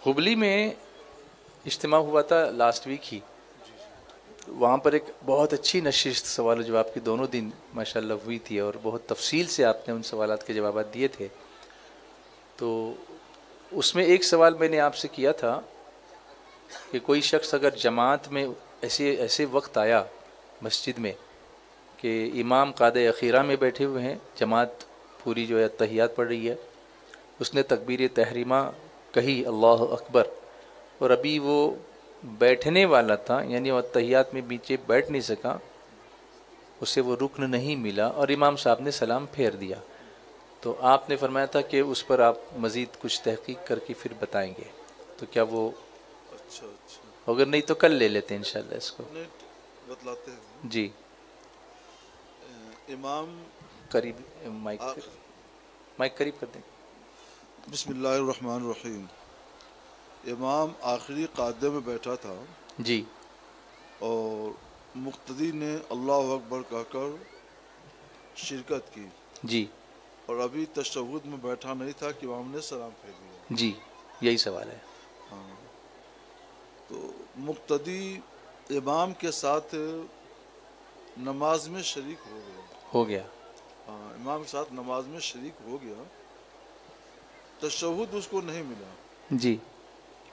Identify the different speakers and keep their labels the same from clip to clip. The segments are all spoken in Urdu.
Speaker 1: ہبلی میں اجتماع ہوا تھا لاسٹ ویک ہی، وہاں پر ایک بہت اچھی نشست سوال و جواب کی دونوں دن ماشاءاللہ ہوئی تھی، اور بہت تفصیل سے آپ نے ان سوالات کے جوابات دیے تھے. تو اس میں ایک سوال میں نے آپ سے کیا تھا کہ کوئی شخص اگر جماعت میں ایسے وقت آیا مسجد میں کہ امام قعدہ اخیرہ میں بیٹھے ہوئے ہیں، جماعت پوری جو ہے تحیات پڑھ رہی ہے، اس نے تکبیر تحریمہ کہی اللہ اکبر، اور ابھی وہ بیٹھنے والا تھا، یعنی وہ تحیات میں نیچے بیٹھ نہیں سکا، اسے وہ رکن نہیں ملا، اور امام صاحب نے سلام پھیر دیا. تو آپ نے فرمایا تھا کہ اس پر آپ مزید کچھ تحقیق کر کے پھر بتائیں گے. تو کیا وہ
Speaker 2: اچھا
Speaker 1: اگر نہیں تو کل لے لیتے ہیں انشاءاللہ اس کو.
Speaker 2: بتلاتے ہیں
Speaker 1: جی
Speaker 2: امام
Speaker 1: قریب مائک قریب کر دیں.
Speaker 2: بسم اللہ الرحمن الرحیم. امام آخری قاعدے میں بیٹھا تھا
Speaker 1: جی
Speaker 2: اور مقتدی نے اللہ اکبر کہہ کر شرکت کی
Speaker 1: جی
Speaker 2: اور ابھی تشہد میں بیٹھا نہیں تھا کہ امام نے سلام پھیر دیا.
Speaker 1: جی یہی سوال ہے.
Speaker 2: ہاں تو مقتدی امام کے ساتھ نماز میں شریک
Speaker 1: ہو گیا.
Speaker 2: ہاں امام کے ساتھ نماز میں شریک ہو گیا، تشہد اس کو نہیں ملا
Speaker 1: جی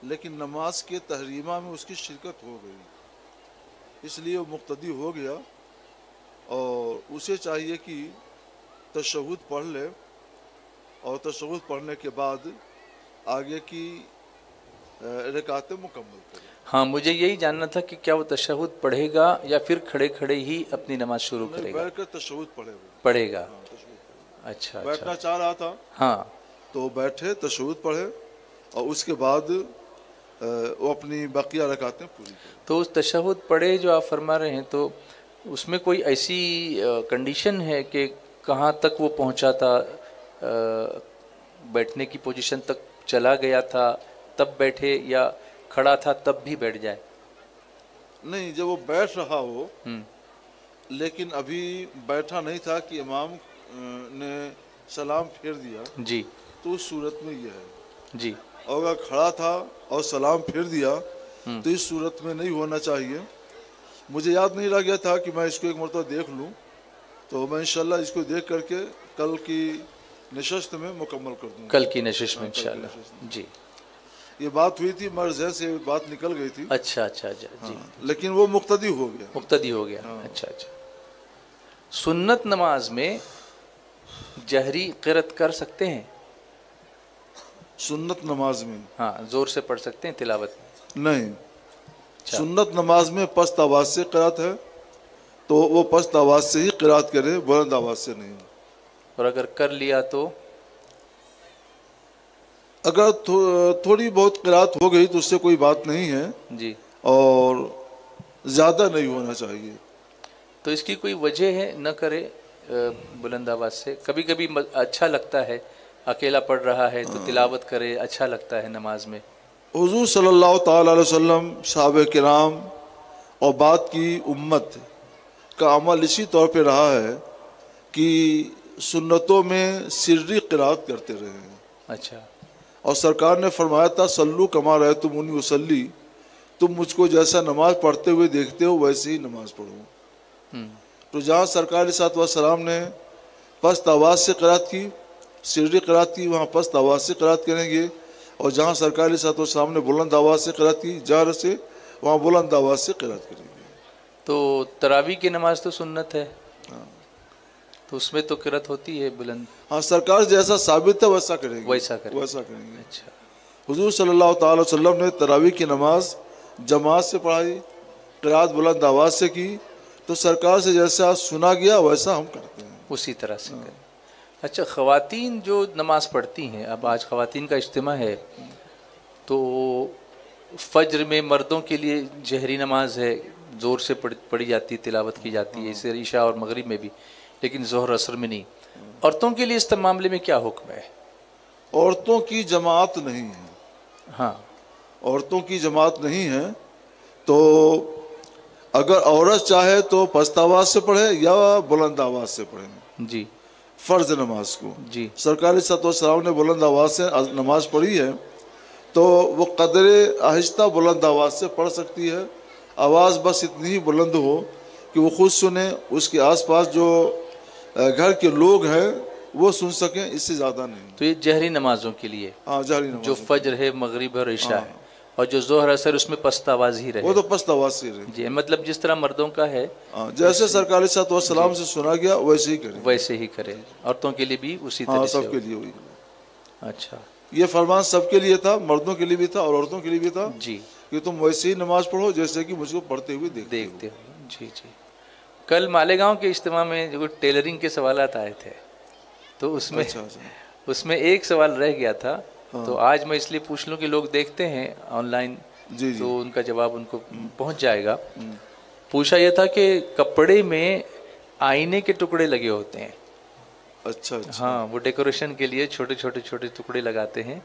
Speaker 2: لیکن نماز کے تحریمہ میں اس کی شرکت ہو گئی، اس لیے وہ مقتدی ہو گیا، اور اسے چاہیے کہ تشہد پڑھ لے اور تشہد پڑھنے کے بعد آگے کی رکعتیں مکمل کرے.
Speaker 1: ہاں مجھے یہی جاننا تھا کہ کیا وہ تشہد پڑھے گا یا پھر کھڑے کھڑے ہی اپنی نماز شروع
Speaker 2: نہیں،
Speaker 1: بیٹھ
Speaker 2: بیٹھ کر تشہد پڑھے ہوئے
Speaker 1: پڑھے گا. اچھا
Speaker 2: بیٹھنا چاہ رہا تھا
Speaker 1: ہاں
Speaker 2: تو بیٹھے تشہد پڑھے اور اس کے بعد وہ اپنی بقیہ رکعتیں پوری کرے.
Speaker 1: تو اس تشہد پڑھے جو آپ فرما رہے ہیں، تو اس میں کوئی ایسی کنڈیشن ہے کہ کہاں تک وہ پہنچا تھا، بیٹھنے کی پوزیشن تک چلا گیا تھا تب بیٹھے، یا کھڑا تھا تب بھی بیٹھ جائے؟
Speaker 2: نہیں، جب وہ بیٹھ رہا ہو لیکن ابھی بیٹھا نہیں تھا کہ امام نے سلام پھیر دیا،
Speaker 1: جی
Speaker 2: تو اس صورت میں یہ ہے.
Speaker 1: جی
Speaker 2: اور اگر کھڑا تھا اور سلام پھیر دیا تو اس صورت میں نہیں ہونا چاہیے. مجھے یاد نہیں رہ گیا تھا کہ میں اس کو ایک مرتبہ دیکھ لوں، تو میں انشاءاللہ اس کو دیکھ کر کے کل کی نشست میں مکمل کر دوں گا.
Speaker 1: کل کی نشست میں انشاءاللہ. جی
Speaker 2: یہ بات ہوئی تھی، میرے ذہن سے بات نکل گئی تھی.
Speaker 1: اچھا جی
Speaker 2: لیکن وہ مقتدی ہو گیا.
Speaker 1: مقتدی ہو گیا. اچھا. سنت نماز میں جہری قرأت کر سکتے ہیں؟
Speaker 2: سنت نماز میں
Speaker 1: ہاں زور سے پڑھ سکتے ہیں تلاوت؟
Speaker 2: نہیں. سنت نماز میں پست آواز سے قرأت ہے تو وہ پست آواز سے ہی قرأت کرے، بلند آواز سے نہیں.
Speaker 1: اور اگر کر لیا تو
Speaker 2: اگر تھوڑی بہت قرأت ہو گئی تو اس سے کوئی بات نہیں ہے،
Speaker 1: جی،
Speaker 2: اور زیادہ نہیں ہونا چاہیے.
Speaker 1: تو اس کی کوئی وجہ ہے نہ کرے بلند آواز سے؟ کبھی کبھی اچھا لگتا ہے، اکیلا پڑھ رہا ہے تو تلاوت کرے، اچھا لگتا ہے نماز میں.
Speaker 2: حضور صلی اللہ تعالی علیہ وسلم، صحابہ کرام اور بعد کی امت کا عمل اسی طور پہ رہا ہے کہ سنتوں میں سری قرأت کرتے رہے ہیں.
Speaker 1: اچھا.
Speaker 2: اور سرکار نے فرمایا تھا صلو کما رأیتمونی اصلی، تم مجھ کو جیسا نماز پڑھتے ہوئے دیکھتے ہو ویسے ہی نماز پڑھو. تو جہاں سرکار علیہ الصلوۃ والسلام نے پست آواز سے قرأت کی، سری قرأت کی، وہاں پست آواز سے قرأت کریں گے. اور جہاں سرکار علیہ الصلوۃ والسلام نے بلند آواز سے قرأت کی جہر سے، وہاں بلند آواز سے قرأت کریں گے.
Speaker 1: تو تراویح کی نماز تو سنت ہے، تو اس میں تو قرأت ہوتی ہے بلند.
Speaker 2: ہاں، سرکار جیسا ثابت ہے ویسا کریں گے.
Speaker 1: ویسا کریں
Speaker 2: گے.
Speaker 1: اچھا.
Speaker 2: حضور صلی اللہ تعالی وسلم نے تراویح کی نماز جماعت سے پڑھائی، قرأت بلند آواز سے کی، تو سرکار سے جیسا سنا گیا ویسا ہم کرتے ہیں،
Speaker 1: اسی طرح سے کریں. اچھا، خواتین جو نماز پڑھتی ہیں، اب آج خواتین کا اجتماع ہے، تو فجر میں مردوں کے لیے جہری نماز ہے، زور سے پڑھی جاتی ہے، تلاوت کی جاتی ہے، اسے عشاء اور مغرب میں بھی، لیکن ظہر عصر میں نہیں. عورتوں کے لیے اس معاملے میں کیا حکم ہے؟
Speaker 2: عورتوں کی جماعت نہیں ہے.
Speaker 1: ہاں،
Speaker 2: عورتوں کی جماعت نہیں ہے، تو اگر عورت چاہے تو پست آواز سے پڑھے یا بلند آواز سے پڑھے
Speaker 1: جی
Speaker 2: فرض نماز کو.
Speaker 1: جی
Speaker 2: سرکار صلی اللہ علیہ وسلم نے بلند آواز سے نماز پڑھی ہے، تو وہ قدر آہستہ بلند آواز سے پڑھ سکتی ہے. آواز بس اتنی ہی بلند ہو کہ وہ خود سنیں, اس کے آس پاس جو گھر کے لوگ ہیں وہ سن سکیں, اس سے زیادہ نہیں.
Speaker 1: تو یہ جہری نمازوں کے لیے,
Speaker 2: ہاں جہری نماز
Speaker 1: جو فجر ہے, مغرب اور عشاء ہے, اور جو ظہر اثر اس میں پست آواز ہی رہے.
Speaker 2: وہ تو پست آواز سے رہے.
Speaker 1: جی, مطلب جس طرح مردوں کا ہے
Speaker 2: جیسے سرکار علیہ الصلوۃ والسلام سے سنا گیا ویسے ہی کریں,
Speaker 1: ویسے ہی کرے. عورتوں کے لیے بھی اسی
Speaker 2: ہاں
Speaker 1: طرح سے
Speaker 2: سب کے لیے ہوئی.
Speaker 1: اچھا,
Speaker 2: یہ فرمان سب کے لیے تھا, مردوں کے لیے بھی تھا اور عورتوں کے لیے بھی تھا
Speaker 1: جی
Speaker 2: کہ تم ویسے ہی نماز پڑھو جیسے کہ مجھ کو پڑھتے ہوئے دیکھتے
Speaker 1: ہو. جی جی. کل مالیگاؤں کے اجتماع میں جو ٹیلرنگ کے سوالات آئے تھے تو اس میں اس میں ایک سوال رہ گیا تھا, تو آج میں اس لیے پوچھ لوں کہ لوگ دیکھتے ہیں آن لائن تو ان کا جواب ان کو پہنچ جائے گا. پوچھا یہ تھا کہ کپڑے میں آئینے کے ٹکڑے لگے ہوتے ہیں.
Speaker 2: اچھا.
Speaker 1: ہاں, وہ ڈیکوریشن کے لیے چھوٹے چھوٹے چھوٹے ٹکڑے لگاتے ہیں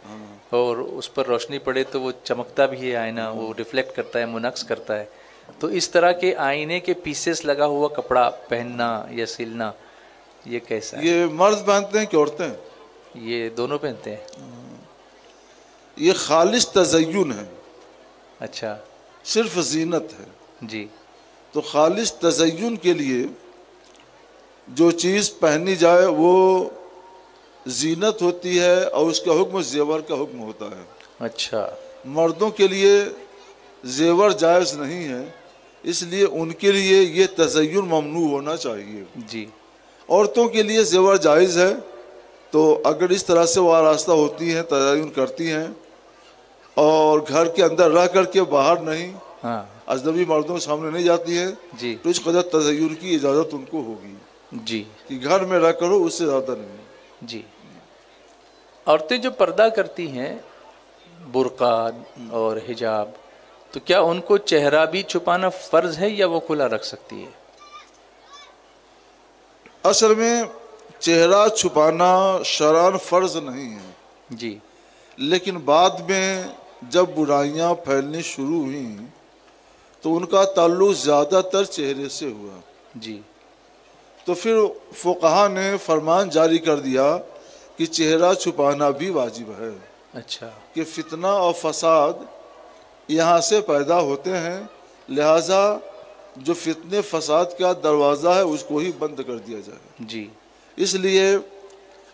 Speaker 1: اور اس پر روشنی پڑے تو وہ چمکتا بھی ہے آئینہ, وہ ریفلیکٹ کرتا ہے, منعکس کرتا ہے. تو اس طرح کے آئینے کے پیسز لگا ہوا کپڑا پہننا یا سلنا یہ کیسا ہے؟
Speaker 2: یہ مرد پہنتے ہیں کہ عورتیں؟
Speaker 1: یہ دونوں پہنتے ہیں.
Speaker 2: یہ خالص تزین ہے.
Speaker 1: اچھا,
Speaker 2: صرف زینت ہے.
Speaker 1: جی.
Speaker 2: تو خالص تزین کے لیے جو چیز پہنی جائے وہ زینت ہوتی ہے اور اس کا حکم زیور کا حکم ہوتا ہے.
Speaker 1: اچھا.
Speaker 2: مردوں کے لیے زیور جائز نہیں ہے, اس لیے ان کے لیے یہ تزین ممنوع ہونا چاہیے.
Speaker 1: جی.
Speaker 2: عورتوں کے لیے زیور جائز ہے, تو اگر اس طرح سے وہ آراستہ ہوتی ہیں, تزین کرتی ہیں اور گھر کے اندر رہ کر کے باہر نہیں,
Speaker 1: ہاں,
Speaker 2: اجنبی مردوں کے سامنے نہیں جاتی ہے,
Speaker 1: جی
Speaker 2: تو اس قدر تزین کی اجازت ان کو ہوگی.
Speaker 1: جی.
Speaker 2: کہ گھر میں رہ کرو, اس سے زیادہ نہیں.
Speaker 1: جی. عورتیں جو پردہ کرتی ہیں, برقع اور حجاب, تو کیا ان کو چہرہ بھی چھپانا فرض ہے یا وہ کھلا رکھ سکتی ہے؟
Speaker 2: اصل میں چہرہ چھپانا شرعاً فرض نہیں ہے.
Speaker 1: جی.
Speaker 2: لیکن بعد میں جب برائیاں پھیلنی شروع ہوئیں تو ان کا تعلق زیادہ تر چہرے سے ہوا.
Speaker 1: جی.
Speaker 2: تو پھر فقہا نے فرمان جاری کر دیا کہ چہرہ چھپانا بھی واجب ہے.
Speaker 1: اچھا. کہ
Speaker 2: فتنہ اور فساد یہاں سے پیدا ہوتے ہیں, لہٰذا جو فتنے فساد کا دروازہ ہے اس کو ہی بند کر دیا جائے.
Speaker 1: جی.
Speaker 2: اس لیے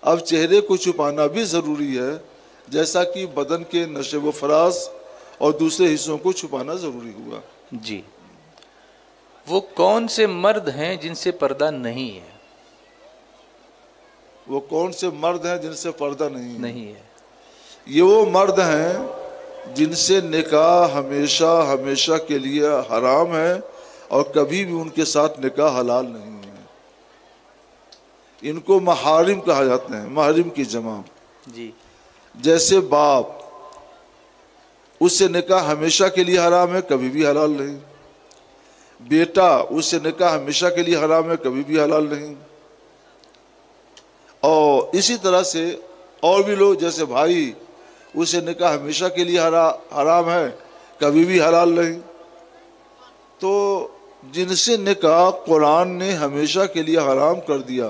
Speaker 2: اب چہرے کو چھپانا بھی ضروری ہے, جیسا کہ بدن کے نشو و فراز اور دوسرے حصوں کو چھپانا ضروری ہوا.
Speaker 1: جی. وہ کون سے مرد ہیں جن سے پردہ نہیں ہے؟
Speaker 2: وہ کون سے مرد ہیں جن سے پردہ نہیں
Speaker 1: ہے؟
Speaker 2: یہ وہ مرد ہیں جن سے نکاح ہمیشہ ہمیشہ کے لیے حرام ہے اور کبھی بھی ان کے ساتھ نکاح حلال نہیں ہے. ان کو محارم کہا جاتا ہے, محرم کی جمع.
Speaker 1: جی.
Speaker 2: جیسے باپ, اس سے نکاح ہمیشہ کے لیے حرام ہے, کبھی بھی حلال نہیں. بیٹا, اس سے نکاح ہمیشہ کے لیے حرام ہے, کبھی بھی حلال نہیں. اور اسی طرح سے اور بھی لوگ, جیسے بھائی, اس سے نکاح ہمیشہ کے لیے حرام ہے, کبھی بھی حلال نہیں. تو جن سے نکاح قرآن نے ہمیشہ کے لیے حرام کر دیا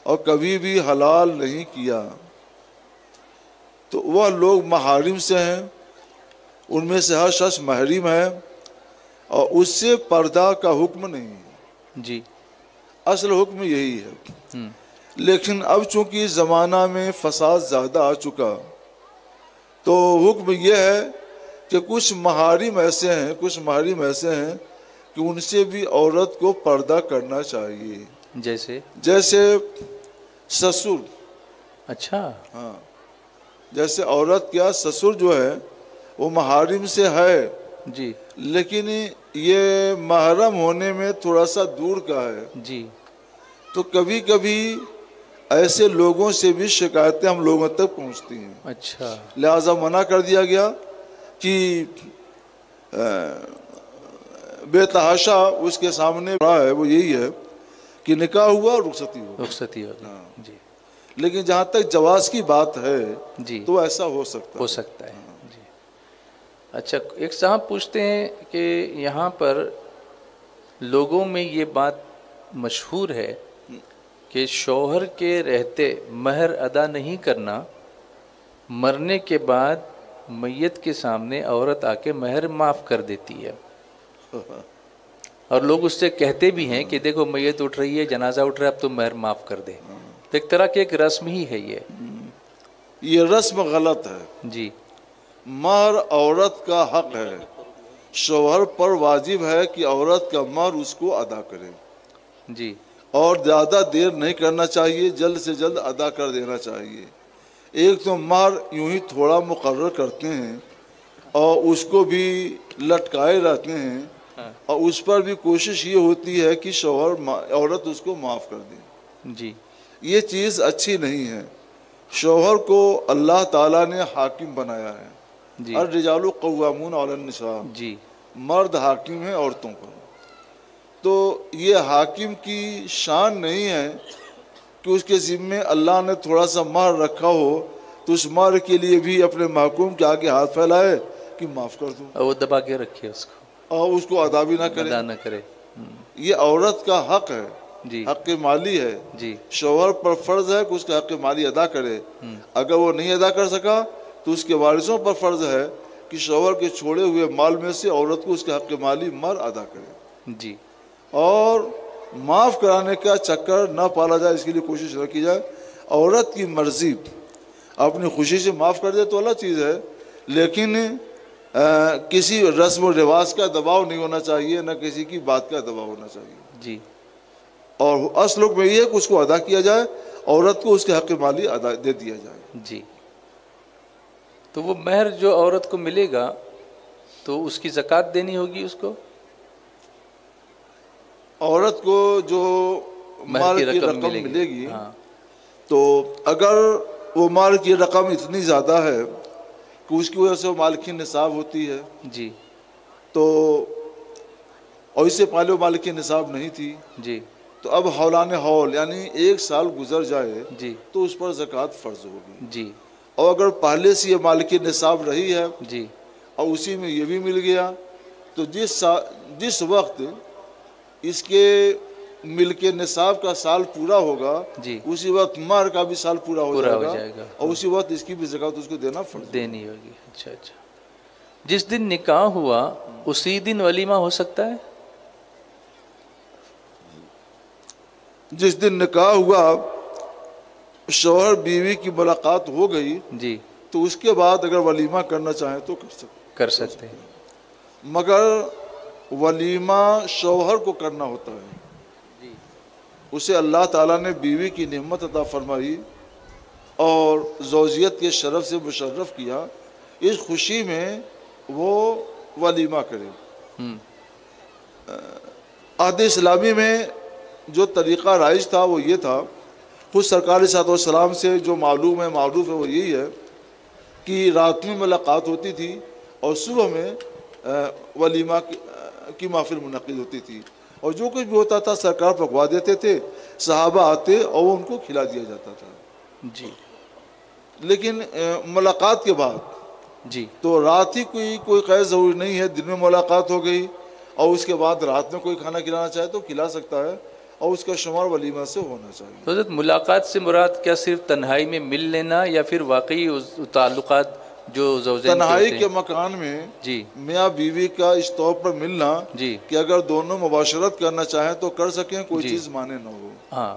Speaker 2: اور کبھی بھی حلال نہیں کیا, تو وہ لوگ محارم سے ہیں. ان میں سے ہر شخص محرم ہے اور اس سے پردہ کا حکم نہیں ہے.
Speaker 1: جی.
Speaker 2: اصل حکم یہی ہے. لیکن اب چونکہ زمانہ میں فساد زیادہ آ چکا, تو حکم یہ ہے کہ کچھ محارم ایسے ہیں کہ ان سے بھی عورت کو پردہ کرنا چاہیے. جیسے سسر.
Speaker 1: اچھا.
Speaker 2: ہاں, جیسے عورت کیا, سسر جو ہے وہ محارم سے ہے,
Speaker 1: جی,
Speaker 2: لیکن یہ محرم ہونے میں تھوڑا سا دور کا ہے.
Speaker 1: جی.
Speaker 2: تو کبھی کبھی ایسے لوگوں سے بھی شکایتیں ہم لوگوں تک پہنچتی ہیں.
Speaker 1: اچھا.
Speaker 2: لہذا منع کر دیا گیا کہ بے تحاشا اس کے سامنے رہا ہے وہ یہی ہے کہ نکاح ہوا اور رخصتی ہوا.
Speaker 1: جی.
Speaker 2: لیکن جہاں تک جواز کی بات ہے,
Speaker 1: جی,
Speaker 2: تو ایسا ہو سکتا
Speaker 1: ہے. جی. اچھا, ایک صاحب پوچھتے ہیں کہ یہاں پر لوگوں میں یہ بات مشہور ہے کہ شوہر کے رہتے مہر ادا نہیں کرنا, مرنے کے بعد میت کے سامنے عورت آ کے مہر معاف کر دیتی ہے، اور لوگ اس سے کہتے بھی ہیں کہ دیکھو میت اٹھ رہی ہے، جنازہ اٹھ رہا ہے، اب تم مہر معاف کر دے. تو ایک طرح کی ایک رسم ہی ہے
Speaker 2: یہ رسم غلط ہے.
Speaker 1: جی.
Speaker 2: مہر عورت کا حق ہے، شوہر پر واجب ہے کہ عورت کا مہر اس کو ادا کرے،
Speaker 1: جی.
Speaker 2: اور زیادہ دیر نہیں کرنا چاہیے، جلد سے جلد ادا کر دینا چاہیے. ایک تو مہر یوں ہی تھوڑا مقرر کرتے ہیں اور اس کو بھی لٹکائے رہتے ہیں، اور اس پر بھی کوشش یہ ہوتی ہے کہ شوہر عورت اس کو معاف کر دے.
Speaker 1: جی.
Speaker 2: یہ چیز اچھی نہیں ہے. شوہر کو اللہ تعالیٰ نے حاکم بنایا ہے.
Speaker 1: جی.
Speaker 2: الرجال قوامون علی النساء.
Speaker 1: جی.
Speaker 2: مرد حاکم ہیں عورتوں پر. تو یہ حاکم کی شان نہیں ہے کہ اس کے ذمے اللہ نے تھوڑا سا مہر رکھا ہو تو اس مہر کے لیے بھی اپنے محکوم کے آگے ہاتھ پھیلائے کہ معاف کر دوں،
Speaker 1: اور وہ دبا کے رکھے اس کو،
Speaker 2: اور اس کو ادا بھی نہ کرے.
Speaker 1: ادا نہ کرے.
Speaker 2: یہ عورت کا حق ہے،
Speaker 1: جی.
Speaker 2: حق مالی ہے.
Speaker 1: جی.
Speaker 2: شوہر پر فرض ہے کہ اس کا حق مالی ادا کرے. اگر وہ نہیں ادا کر سکا تو اس کے وارثوں پر فرض ہے کہ شوہر کے چھوڑے ہوئے مال میں سے عورت کو اس کے حق مالی مہر ادا کرے.
Speaker 1: جی.
Speaker 2: اور معاف کرانے کا چکر نہ پالا جائے، اس کے لیے کوشش نہ کی جائے. عورت کی مرضی اپنی خوشی سے معاف کر دے تو الگ چیز ہے، لیکن کسی رسم و رواج کا دباؤ نہیں ہونا چاہیے، نہ کسی کی بات کا دباؤ ہونا چاہیے.
Speaker 1: جی.
Speaker 2: اور اصل حکم یہ ہے کہ اس کو ادا کیا جائے، عورت کو اس کے حق مالی ادا دے دیا جائے.
Speaker 1: جی. تو وہ مہر جو عورت کو ملے گا تو اس کی زکوٰۃ دینی ہوگی اس کو؟
Speaker 2: عورت کو جو مال کی رقم ملے گی، تو اگر وہ مال کی رقم اتنی زیادہ ہے کہ اس کی وجہ سے وہ مال کی نصاب ہوتی ہے،
Speaker 1: جی،
Speaker 2: تو اور اس سے پہلے وہ مال کی نصاب نہیں تھی،
Speaker 1: جی،
Speaker 2: تو اب حولان حول یعنی 1 سال گزر جائے
Speaker 1: جی،
Speaker 2: تو اس پر زکوٰۃ فرض ہوگی.
Speaker 1: جی.
Speaker 2: اور اگر پہلے سے یہ مال کی نصاب رہی ہے،
Speaker 1: جی،
Speaker 2: اور اسی میں یہ بھی مل گیا، تو جس وقت اس کے مل کے نصاب کا سال پورا ہوگا،
Speaker 1: جی،
Speaker 2: اسی وقت مہر کا بھی سال پورا ہو
Speaker 1: جائے گا،
Speaker 2: اور اسی وقت اس کی بھی زکوٰۃ اس کو دینا فرض
Speaker 1: دینی ہوگی. اچھا اچھا. جس دن نکاح ہوا اسی دن ولیمہ ہو سکتا ہے؟
Speaker 2: جس دن نکاح ہوا، شوہر بیوی کی ملاقات ہو گئی،
Speaker 1: جی،
Speaker 2: تو اس کے بعد اگر ولیمہ کرنا چاہیں تو
Speaker 1: کر سکتے ہیں.
Speaker 2: مگر ولیمہ شوہر کو کرنا ہوتا ہے. اسے اللہ تعالیٰ نے بیوی کی نعمت عطا فرمائی اور زوجیت کے شرف سے مشرف کیا، اس خوشی میں وہ ولیمہ کرے. عہد اسلامی میں جو طریقہ رائج تھا وہ یہ تھا، خود سرکار صلی اللہ علیہ وسلم سے جو معلوم ہے معروف ہے وہ یہی ہے کہ رات میں ملاقات ہوتی تھی اور صبح میں ولیمہ کی محفل منعقد ہوتی تھی، اور جو کچھ بھی ہوتا تھا سرکار پکوا دیتے تھے، صحابہ آتے اور وہ ان کو کھلا دیا جاتا تھا.
Speaker 1: جی.
Speaker 2: لیکن ملاقات کے بعد
Speaker 1: جی،
Speaker 2: تو رات ہی کوئی قید ضروری نہیں ہے، دن میں ملاقات ہو گئی اور اس کے بعد رات میں کوئی کھانا کھلانا چاہے تو کھلا سکتا ہے، اور اس کا شمار ولیمہ سے ہونا چاہیے.
Speaker 1: تو حضرت ملاقات سے مراد کیا صرف تنہائی میں مل لینا یا پھر واقعی تعلقات جو زوجین
Speaker 2: تنہائی کے مکان میں
Speaker 1: جی،
Speaker 2: میاں بیوی کا اس طور پر ملنا
Speaker 1: جی،
Speaker 2: کہ اگر دونوں مباشرت کرنا چاہیں تو کر سکیں، کوئی چیز مانے نہ ہو.
Speaker 1: ہاں.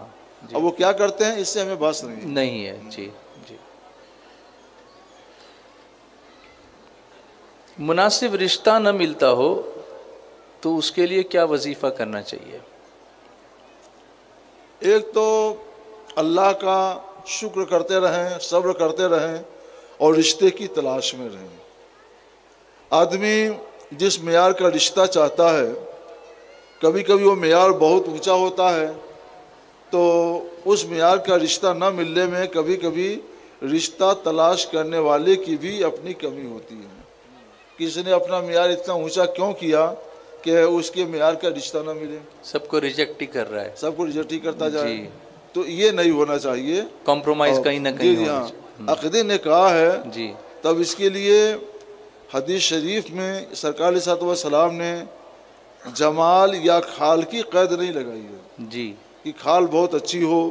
Speaker 2: اب وہ کیا کرتے ہیں اس سے ہمیں بحث
Speaker 1: نہیں ہے. جی، جی. مناسب رشتہ نہ ملتا ہو تو اس کے لیے کیا وظیفہ کرنا چاہیے؟
Speaker 2: ایک تو اللہ کا شکر کرتے رہیں، صبر کرتے رہیں اور رشتے کی تلاش میں رہیں. آدمی جس معیار کا رشتہ چاہتا ہے، کبھی کبھی وہ معیار بہت اونچا ہوتا ہے، تو اس معیار کا رشتہ نہ ملنے میں کبھی کبھی رشتہ تلاش کرنے والے کی بھی اپنی کمی ہوتی ہے. کسی نے اپنا معیار اتنا اونچا کیوں کیا کہ اس کے معیار کا رشتہ نہ ملے،
Speaker 1: سب کو ریجیکٹ ہی کر رہا ہے،
Speaker 2: سب کو ریجیکٹ ہی کرتا جائے.
Speaker 1: جی.
Speaker 2: تو یہ نہیں ہونا چاہیے،
Speaker 1: کمپرومائز کہیں نہ کہیں
Speaker 2: جی ہاں. عقد نکاح ہے،
Speaker 1: جی،
Speaker 2: تب اس کے لیے حدیث شریف میں سرکار صلی اللہ علیہ وسلم نے جمال یا کھال کی قید نہیں لگائی ہے،
Speaker 1: جی،
Speaker 2: کہ کھال بہت اچھی ہو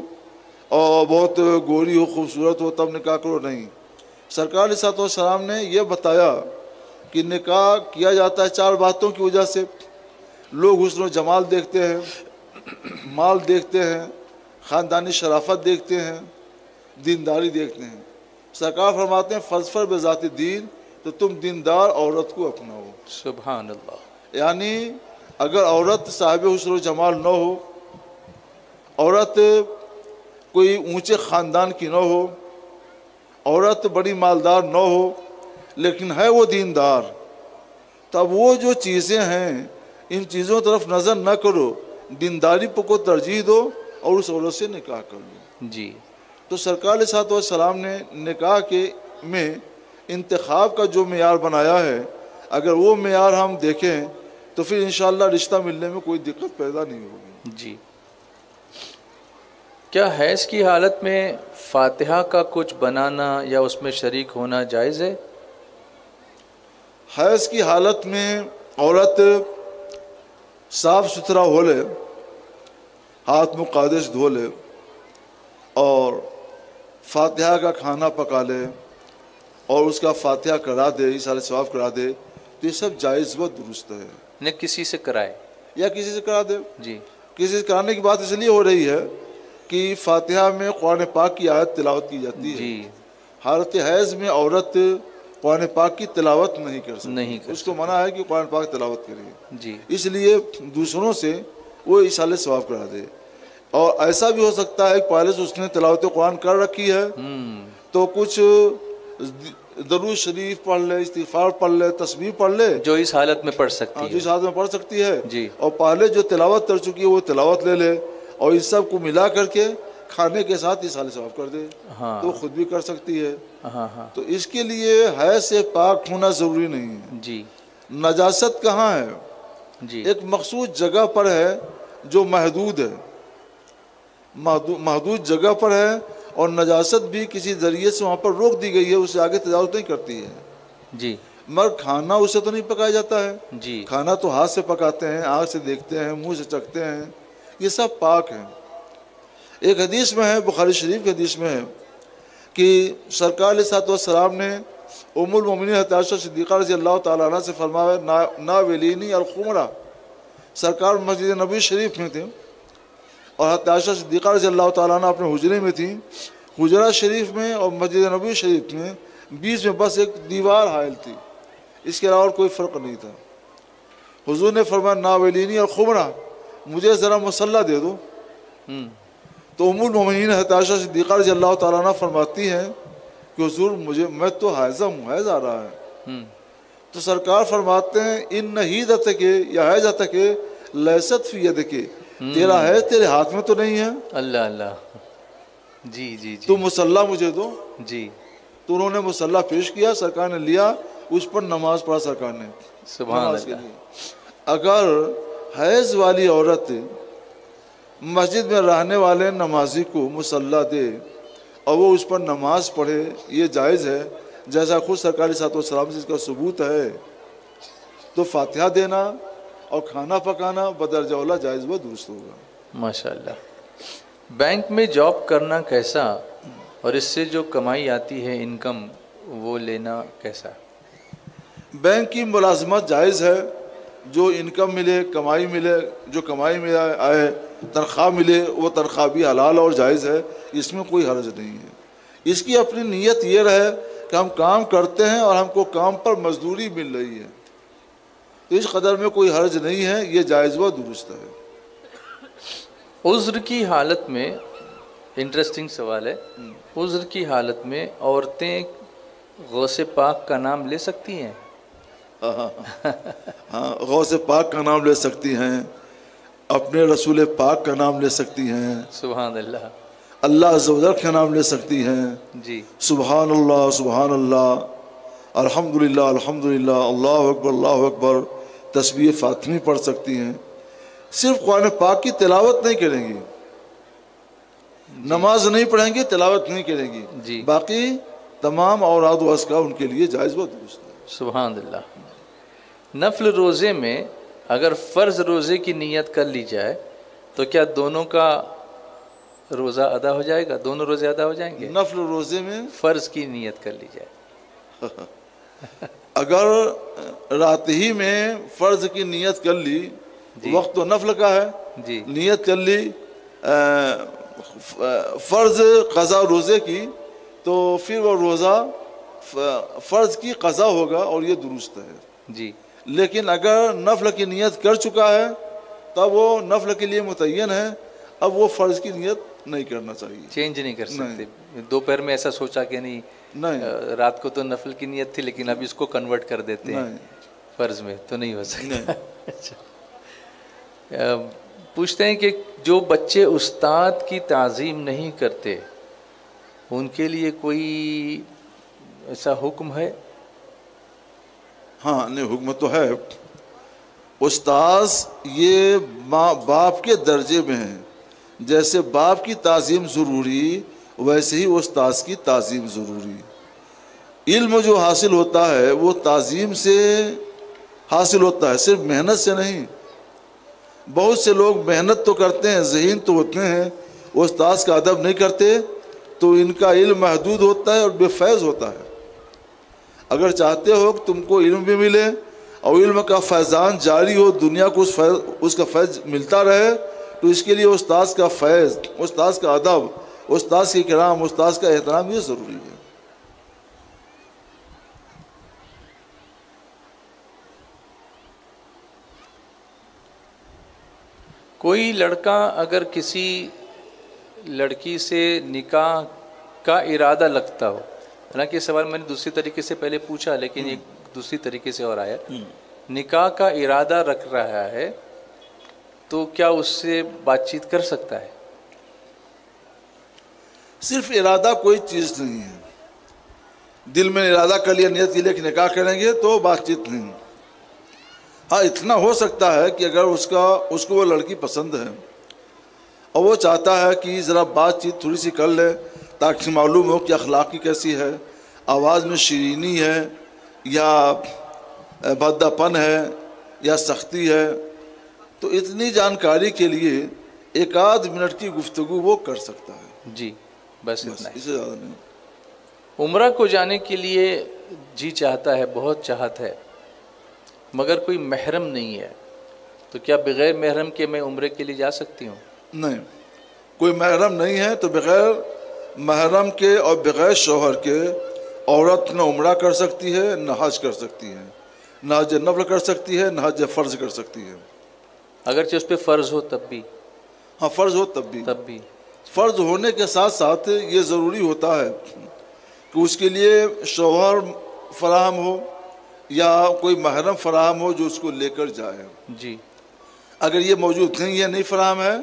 Speaker 2: اور بہت گوری ہو، خوبصورت ہو تب نکاح کرو، نہیں. سرکار علیہ الصلوۃ والسلام نے یہ بتایا کہ نکاح کیا جاتا ہے 4 باتوں کی وجہ سے. لوگ حسن و جمال دیکھتے ہیں، مال دیکھتے ہیں، خاندانی شرافت دیکھتے ہیں، دینداری دیکھتے ہیں. سرکار فرماتے ہیں فاظفر بذات دین، تو تم دیندار عورت کو اپناؤ.
Speaker 1: سبحان اللہ.
Speaker 2: یعنی اگر عورت صاحب حسن و جمال نہ ہو، عورت کوئی اونچے خاندان کی نہ ہو، عورت بڑی مالدار نہ ہو، لیکن ہے وہ دیندار، تب وہ جو چیزیں ہیں ان چیزوں طرف نظر نہ کرو، دینداری کو ترجیح دو اور اس عورت سے نکاح کر لو.
Speaker 1: جی.
Speaker 2: تو سرکار علیہ الصلوۃ والسلام نے نکاح کے میں انتخاب کا جو معیار بنایا ہے، اگر وہ معیار ہم دیکھیں تو پھر انشاءاللہ رشتہ ملنے میں کوئی دقت پیدا نہیں ہوگی.
Speaker 1: جی. کیا حیض کی حالت میں فاتحہ کا کچھ بنانا یا اس میں شریک ہونا جائز ہے؟
Speaker 2: حیض کی حالت میں عورت صاف ستھرا ہو لے، ہاتھ منہ قادش دھو لے اور فاتحہ کا کھانا پکا لے اور اس کا فاتحہ کرا دے، ایصال ثواب کرا دے، تو یہ سب جائز و درست ہے.
Speaker 1: نہ کسی سے کرائے
Speaker 2: یا کسی سے کرا دے.
Speaker 1: جی.
Speaker 2: کسی سے کرانے کی بات اس لیے ہو رہی ہے کہ فاتحہ میں قرآن پاک کی آیت تلاوت کی جاتی ہے.
Speaker 1: جی.
Speaker 2: حالت حیض میں عورت قرآن پاک کی تلاوت نہیں کر سکتی،
Speaker 1: نہیں کر
Speaker 2: اس کو منع ہے کہ قرآن پاک تلاوت کرے.
Speaker 1: جی.
Speaker 2: اس لیے دوسروں سے وہ ایصال ثواب کرا دے. اور ایسا بھی ہو سکتا ہے کہ پہلے سے اس نے تلاوت قرآن کر رکھی ہے تو کچھ درود شریف پڑھ لے، استغفار پڑھ لے، تسبیح پڑھ لے،
Speaker 1: جو اس حالت میں پڑھ سکتی
Speaker 2: جو اس حالت میں پڑھ سکتی ہے.
Speaker 1: جی.
Speaker 2: اور پہلے جو تلاوت کر چکی ہے وہ تلاوت لے لے اور ان سب کو ملا کر کے کھانے کے ساتھ ایصال ثواب کر دے.
Speaker 1: ہاں.
Speaker 2: تو خود بھی کر سکتی ہے.
Speaker 1: ہاں ہاں.
Speaker 2: تو اس کے لیے حیض سے پاک ہونا ضروری نہیں ہے.
Speaker 1: جی.
Speaker 2: نجاست کہاں ہے؟
Speaker 1: جی.
Speaker 2: ایک مخصوص جگہ پر ہے جو محدود ہے، محدود جگہ پر ہے، اور نجاست بھی کسی ذریعے سے وہاں پر روک دی گئی ہے، اس سے آگے تجاوز نہیں کرتی ہے.
Speaker 1: جی.
Speaker 2: مگر کھانا اسے تو نہیں پکایا جاتا ہے.
Speaker 1: جی.
Speaker 2: کھانا تو ہاتھ سے پکاتے ہیں، آنکھ سے دیکھتے ہیں، منہ سے چکھتے ہیں، یہ سب پاک ہیں. ایک حدیث میں ہے، بخاری شریف کی حدیث میں ہے کہ سرکار علیہ الصلوۃ والسلام نے ام المومنین حضرت عائشہ صدیقہ رضی اللہ تعالیٰ عنہ سے فرمایا ناولینی الخمرہ. سرکار مسجد نبوی شریف میں تھے اور حضرت عائشہ صدیقہ رضی اللہ تعالیٰ عنہ اپنے حجرے میں تھیں. حجرہ شریف میں اور مسجد نبوی شریف میں بیچ میں بس ایک دیوار حائل تھی، اس کے علاوہ کوئی فرق نہیں تھا. حضور نے فرمایا ناولینی الخمرہ، مجھے ذرا مصلی دے دو. تو ام المومنین حضرت عائشہ صدیقہ رضی اللہ تعالیٰ عنہ فرماتی ہیں کہ حضور میں تو حائضہ ہوں، حیض آ رہا ہے. تو سرکار فرماتے ہیں ان حیضتک یا حیضتک لیست فی یدک، تیرا حیض تیرے ہاتھ میں تو نہیں ہے. اللہ
Speaker 1: اللہ. جی جی جی.
Speaker 2: تو مصلی مجھے دو.
Speaker 1: جی.
Speaker 2: تو انہوں نے مصلی پیش کیا، سرکار نے لیا، اس پر نماز پڑھا سرکار نے.
Speaker 1: سبحان اللہ.
Speaker 2: اگر حیض والی عورت مسجد میں رہنے والے نمازی کو مصلی دے اور وہ اس پر نماز پڑھے، یہ جائز ہے، جیسا خود سرکار علیہ الصلوۃ والسلام سے اس کا ثبوت ہے. تو فاتحہ دینا اور کھانا پکانا بدرجہ اولیٰ جائز و درست ہوگا.
Speaker 1: ماشاء اللہ. بینک میں جاب کرنا کیسا، اور اس سے جو کمائی آتی ہے انکم، وہ لینا کیسا؟
Speaker 2: بینک کی ملازمت جائز ہے، جو انکم ملے، کمائی ملے، جو کمائی میں آئے، تنخواہ ملے، وہ تنخواہ بھی حلال اور جائز ہے، اس میں کوئی حرج نہیں ہے. اس کی اپنی نیت یہ رہے کہ ہم کام کرتے ہیں اور ہم کو کام پر مزدوری مل رہی ہے، تو اس قدر میں کوئی حرج نہیں ہے، یہ جائز و درست ہے.
Speaker 1: عذر کی حالت میں، انٹرسٹنگ سوال ہے، عذر کی حالت میں عورتیں غوث پاک کا نام لے سکتی ہیں؟
Speaker 2: ہاں، غوث پاک کا نام لے سکتی ہیں، اپنے رسول پاک کا نام لے سکتی ہیں،
Speaker 1: سبحان اللہ،
Speaker 2: اللہ عز و جل کا نام لے سکتی ہیں.
Speaker 1: جی.
Speaker 2: سبحان اللہ، سبحان اللہ، الحمدللہ، الحمدللہ، اللہ اکبر، اللہ اکبر، تسبیح فاطمی پڑھ سکتی ہیں. صرف قرآن پاک کی تلاوت نہیں کریں گی، نماز نہیں پڑھیں گی، تلاوت نہیں کریں گی،
Speaker 1: جی.
Speaker 2: باقی تمام اوراد و اذکار ان کے لیے جائز و درست ہے.
Speaker 1: سبحان اللہ. نفل روزے میں اگر فرض روزے کی نیت کر لی جائے تو کیا دونوں کا روزہ ادا ہو جائے گا؟ دونوں روزے ادا ہو جائیں گے؟
Speaker 2: نفل روزے میں
Speaker 1: فرض کی نیت کر لی جائے
Speaker 2: اگر رات ہی میں فرض کی نیت کر لی، وقت تو نفل کا ہے،
Speaker 1: جی
Speaker 2: نیت کر لی فرض قضا روزے کی، تو پھر وہ روزہ فرض کی قضا ہوگا اور یہ درست ہے۔
Speaker 1: جی
Speaker 2: لیکن اگر نفل کی نیت کر چکا ہے تب وہ نفل کے لیے متعین ہے، اب وہ فرض کی نیت نہیں کرنا چاہیے،
Speaker 1: چینج نہیں کر سکتے۔ دوپہر میں ایسا سوچا کہ نہیں رات کو تو نفل کی نیت تھی لیکن اب اس کو کنورٹ کر دیتے ہیں فرض میں، تو نہیں ہو سکتا۔ پوچھتے ہیں کہ جو بچے استاد کی تعظیم نہیں کرتے ان کے لیے کوئی ایسا حکم ہے؟
Speaker 2: ہاں نہیں، حکم تو ہے۔ استاذ یہ ماں باپ کے درجے میں ہیں، جیسے باپ کی تعظیم ضروری ویسے ہی استاذ کی تعظیم ضروری۔ علم جو حاصل ہوتا ہے وہ تعظیم سے حاصل ہوتا ہے، صرف محنت سے نہیں۔ بہت سے لوگ محنت تو کرتے ہیں، ذہین تو ہوتے ہیں، وہ استاذ کا ادب نہیں کرتے تو ان کا علم محدود ہوتا ہے اور بے فیض ہوتا ہے۔ اگر چاہتے ہو کہ تم کو علم بھی ملے اور علم کا فیضان جاری ہو، دنیا کو اس کا فیض ملتا رہے، تو اس کے لیے استاذ کا فیض، استاذ کا ادب، استاذ کی کرام، استاذ کا احترام یہ ضروری ہے۔
Speaker 1: کوئی لڑکا اگر کسی لڑکی سے نکاح کا ارادہ لگتا ہو، حالانکہ یہ سوال میں نے دوسری طریقے سے پہلے پوچھا لیکن ایک دوسری طریقے سے اور آیا، نکاح کا ارادہ رکھ رہا ہے تو کیا اس سے بات چیت کر سکتا ہے؟
Speaker 2: صرف ارادہ کوئی چیز نہیں ہے، دل میں ارادہ کر لیا، نیت کی لے کے نکاح کریں گے تو بات چیت نہیں۔ ہاں اتنا ہو سکتا ہے کہ اگر اس کو وہ لڑکی پسند ہے اور وہ چاہتا ہے کہ ذرا بات چیت تھوڑی سی کر لے تاکہ معلوم ہو کہ اخلاقی کیسی ہے، آواز میں شیرینی ہے یا بھدا پن ہے یا سختی ہے، تو اتنی جانکاری کے لیے ایک آدھ منٹ کی گفتگو وہ کر سکتا ہے،
Speaker 1: جی بس اتنا
Speaker 2: اس سے زیادہ نہیں۔
Speaker 1: عمرہ کو جانے کے لیے جی چاہتا ہے، بہت چاہت ہے، مگر کوئی محرم نہیں ہے، تو کیا بغیر محرم کے میں عمرے کے لیے جا سکتی ہوں؟
Speaker 2: نہیں، کوئی محرم نہیں ہے تو بغیر محرم کے اور بغیر شوہر کے عورت نہ عمرہ کر سکتی ہے نہ حج کر سکتی ہے، نہ حج نفل کر سکتی ہے نہ حج فرض کر سکتی ہے۔
Speaker 1: اگرچہ اس پہ فرض ہو تب بھی؟
Speaker 2: ہاں فرض ہو تب بھی فرض ہونے کے ساتھ ساتھ یہ ضروری ہوتا ہے کہ اس کے لیے شوہر فراہم ہو یا کوئی محرم فراہم ہو جو اس کو لے کر جائے۔
Speaker 1: جی
Speaker 2: اگر یہ موجود نہیں ہے، نہیں فراہم ہے،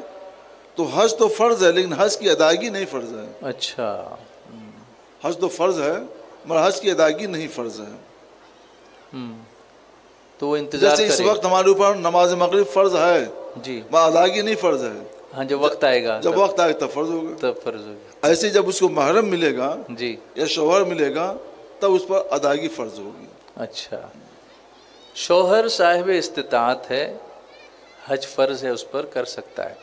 Speaker 2: تو حج تو فرض ہے لیکن حج کی ادائیگی نہیں فرض ہے۔
Speaker 1: اچھا،
Speaker 2: حج تو فرض ہے مگر حج کی ادائیگی نہیں فرض ہے۔
Speaker 1: تو وہ انتظار
Speaker 2: جیسے اس وقت ہمارے اوپر نماز مغرب فرض ہے،
Speaker 1: جی
Speaker 2: مگر ادائیگی نہیں فرض ہے،
Speaker 1: ہاں جب وقت آئے گا
Speaker 2: جب وقت آئے تب فرض ہوگا۔
Speaker 1: تب فرض ہوگا۔
Speaker 2: ایسے جب اس کو محرم ملے گا
Speaker 1: جی
Speaker 2: یا شوہر ملے گا تب اس پر ادائیگی فرض ہوگی۔
Speaker 1: اچھا، شوہر صاحب استطاعت ہے، حج فرض ہے، اس پر کر سکتا ہے،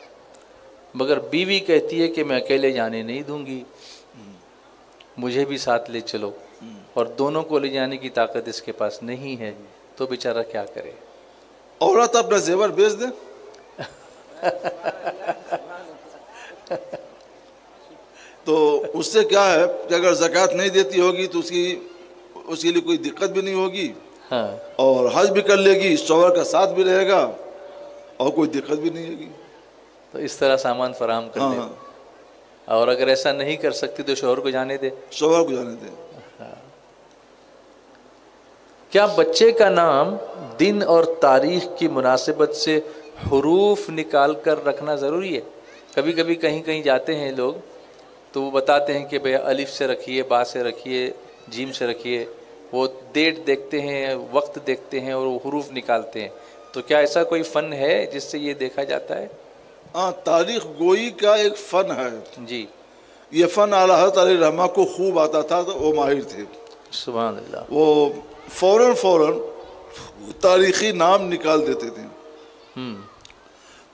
Speaker 1: مگر بیوی کہتی ہے کہ میں اکیلے جانے نہیں دوں گی، مجھے بھی ساتھ لے چلو، اور دونوں کو لے جانے کی طاقت اس کے پاس نہیں ہے، تو بیچارہ کیا کرے؟
Speaker 2: عورت اپنا زیور بیچ دے، تو اس سے کیا ہے کہ اگر زکوٰۃ نہیں دیتی ہوگی تو اس کے لیے کوئی دقت بھی نہیں ہوگی،
Speaker 1: ہاں،
Speaker 2: اور حج بھی کر لے گی، شوہر کا ساتھ بھی رہے گا اور کوئی دقت بھی نہیں ہوگی۔
Speaker 1: تو اس طرح سامان فراہم کر دے، اور اگر ایسا نہیں کر سکتی تو شوہر کو جانے دے،
Speaker 2: شوہر کو جانے دے۔
Speaker 1: کیا بچے کا نام دن اور تاریخ کی مناسبت سے حروف نکال کر رکھنا ضروری ہے؟ کبھی کبھی کہیں جاتے ہیں لوگ تو وہ بتاتے ہیں کہ بھئی الف سے رکھیے، با سے رکھیے، جیم سے رکھیے، وہ ڈیٹ دیکھتے ہیں، وقت دیکھتے ہیں اور وہ حروف نکالتے ہیں، تو کیا ایسا کوئی فن ہے جس سے یہ دیکھا جاتا ہے؟
Speaker 2: ہاں، تاریخ گوئی کا ایک فن ہے،
Speaker 1: جی،
Speaker 2: یہ فن اعلیٰ حضرت علیہ الرحمہ کو خوب آتا تھا، تو وہ ماہر تھے،
Speaker 1: سبحان اللہ،
Speaker 2: وہ فوراً تاریخی نام نکال دیتے تھے۔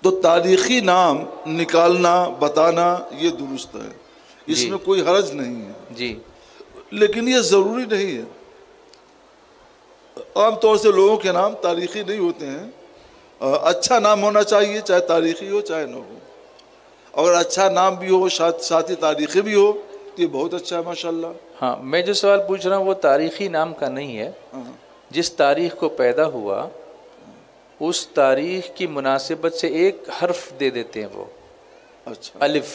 Speaker 2: تو تاریخی نام نکالنا، بتانا یہ درست ہے، اس میں کوئی حرج نہیں ہے،
Speaker 1: جی،
Speaker 2: لیکن یہ ضروری نہیں ہے عام طور سے لوگوں کے نام تاریخی نہیں ہوتے ہیں. اچھا نام ہونا چاہیے، چاہے تاریخی ہو چاہے نہ ہو. اگر اچھا نام بھی ہو ساتھ ہی تاریخی بھی ہو تو یہ بہت اچھا ہے ماشاءاللہ.
Speaker 1: ہاں، میں جو سوال پوچھ رہا ہوں وہ تاریخی نام کا نہیں ہے. جس تاریخ کو پیدا ہوا اس تاریخ کی مناسبت سے ایک حرف دے دیتے ہیں وہ،
Speaker 2: اچھا.
Speaker 1: الف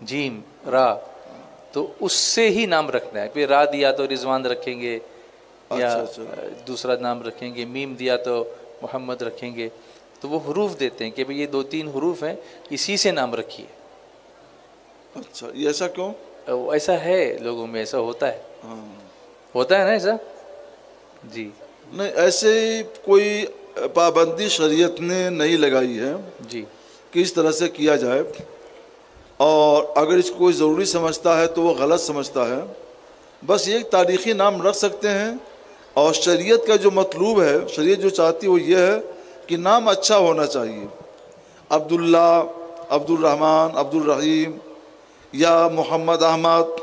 Speaker 1: جیم را، تو اس سے ہی نام رکھنا ہے. پھر را دیا تو رضوان رکھیں گے، یا
Speaker 2: اچھا.
Speaker 1: دوسرا نام رکھیں گے. میم دیا تو محمد رکھیں گے. تو وہ حروف دیتے ہیں کہ بھئی یہ 2-3 حروف ہیں، اسی سے نام رکھیے.
Speaker 2: اچھا، یہ ایسا کیوں؟
Speaker 1: ایسا ہے لوگوں میں، ایسا ہوتا ہے.
Speaker 2: ہاں.
Speaker 1: ہوتا ہے نا ایسا؟ جی
Speaker 2: نہیں، ایسے ہی کوئی پابندی شریعت نے نہیں لگائی ہے
Speaker 1: جی
Speaker 2: کہ اس طرح سے کیا جائے، اور اگر اس کو کوئی ضروری سمجھتا ہے تو وہ غلط سمجھتا ہے. بس یہ ایک تاریخی نام رکھ سکتے ہیں، اور شریعت کا جو مطلوب ہے، شریعت جو چاہتی ہے وہ یہ ہے کہ نام اچھا ہونا چاہیے. عبداللہ، عبد الرحمن، عبد الرحیم، یا محمد احمد،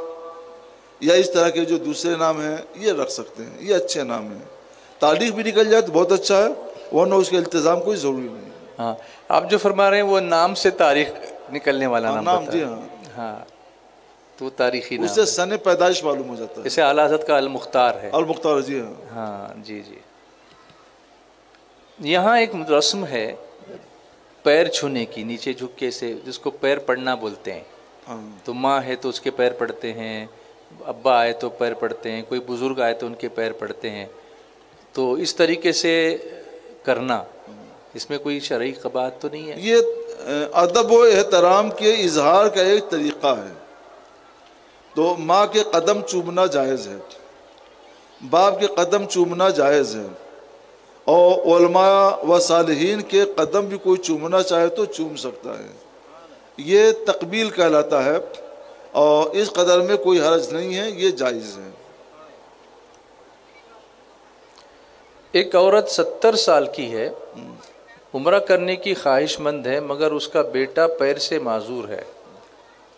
Speaker 2: یا اس طرح کے جو دوسرے نام ہیں یہ رکھ سکتے ہیں. یہ اچھے نام ہیں. تاریخ بھی نکل جائے تو بہت اچھا ہے، ورنہ اس کا التزام کوئی ضروری نہیں ہے.
Speaker 1: ہاں، آپ جو فرما رہے ہیں وہ نام سے تاریخ نکلنے والا
Speaker 2: ہاں،
Speaker 1: نام بتا
Speaker 2: جی
Speaker 1: رہے ہیں.
Speaker 2: ہاں،
Speaker 1: ہاں، تو تاریخی
Speaker 2: اس
Speaker 1: نام
Speaker 2: سے
Speaker 1: ہے.
Speaker 2: سن پیدائش معلوم ہو جاتا ہے.
Speaker 1: جیسے اعلیٰ حضرت کا المختار ہے.
Speaker 2: المختار، جی ہاں.
Speaker 1: ہاں جی جی. یہاں ایک رسم ہے پیر چھونے کی، نیچے جھک کے سے، جس کو پیر پڑنا بولتے ہیں.
Speaker 2: ہاں.
Speaker 1: تو ماں ہے تو اس کے پیر پڑتے ہیں، ابا آئے تو پیر پڑتے ہیں، کوئی بزرگ آئے تو ان کے پیر پڑتے ہیں. تو اس طریقے سے کرنا، اس میں کوئی شرعی قباحت تو نہیں ہے؟
Speaker 2: یہ ادب و احترام کے اظہار کا ایک طریقہ ہے. تو ماں کے قدم چومنا جائز ہے، باپ کے قدم چومنا جائز ہے، اور علماء و صالحین کے قدم بھی کوئی چومنا چاہے تو چوم سکتا ہے. یہ تقبیل کہلاتا ہے، اور اس قدر میں کوئی حرج نہیں ہے، یہ جائز ہے.
Speaker 1: ایک عورت 70 سال کی ہے، عمرہ کرنے کی خواہش مند ہے، مگر اس کا بیٹا پیر سے معذور ہے.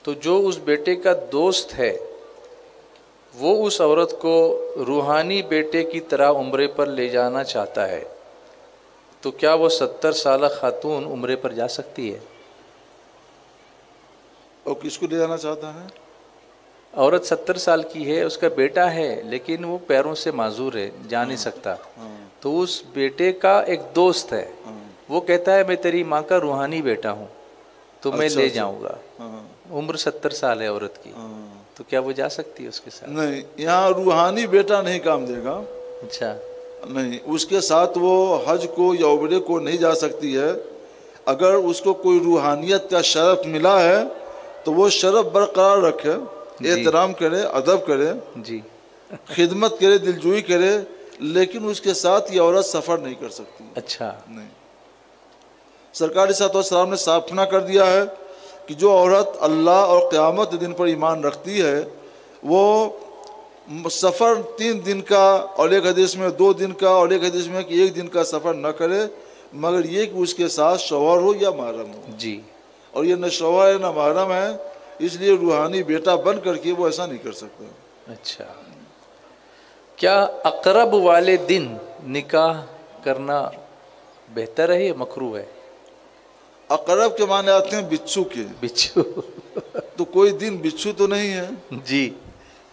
Speaker 1: تو جو اس بیٹے کا دوست ہے وہ اس عورت کو روحانی بیٹے کی طرح عمرے پر لے جانا چاہتا ہے، تو کیا وہ 70 سالہ خاتون عمرے پر جا سکتی ہے؟
Speaker 2: اور کس کو لے جانا چاہتا ہے؟
Speaker 1: عورت 70 سال کی ہے، اس کا بیٹا ہے لیکن وہ پیروں سے معذور ہے، جا نہیں سکتا. تو اس بیٹے کا ایک دوست ہے، وہ کہتا ہے میں تیری ماں کا روحانی بیٹا ہوں تو میں لے جاؤں گا. عمر 70 سال ہے عورت کی، تو کیا وہ جا سکتی ہے اس کے ساتھ؟
Speaker 2: نہیں، یہاں روحانی بیٹا نہیں کام دے گا.
Speaker 1: اچھا.
Speaker 2: نہیں، اس کے ساتھ وہ حج کو یا عمرے کو نہیں جا سکتی ہے. اگر اس کو کوئی روحانیت کا شرف ملا ہے تو وہ شرف برقرار رکھے، احترام کرے، ادب کرے،
Speaker 1: جی
Speaker 2: خدمت کرے، دلجوئی کرے، لیکن اس کے ساتھ یہ عورت سفر نہیں کر سکتی.
Speaker 1: اچھا.
Speaker 2: نہیں، سرکار صلی اللہ علیہ وسلم نے صاف نہ کر دیا ہے کہ جو عورت اللہ اور قیامت دن پر ایمان رکھتی ہے وہ سفر 3 دن کا، اور ایک حدیث میں 2 دن کا، اور ایک حدیث میں کہ 1 دن کا سفر نہ کرے، مگر یہ کہ اس کے ساتھ شوہر ہو یا محرم ہو.
Speaker 1: جی.
Speaker 2: اور یہ نہ شوہر ہے نہ محرم ہے، اس لیے روحانی بیٹا بن کر کے وہ ایسا نہیں کر سکتا.
Speaker 1: اچھا. کیا اقرب والے دن نکاح کرنا بہتر ہے یا مکروہ ہے؟
Speaker 2: اقرب کے معنی آتے ہیں بچھو کے.
Speaker 1: بچھو.
Speaker 2: تو کوئی دن بچھو تو نہیں ہے.
Speaker 1: جی،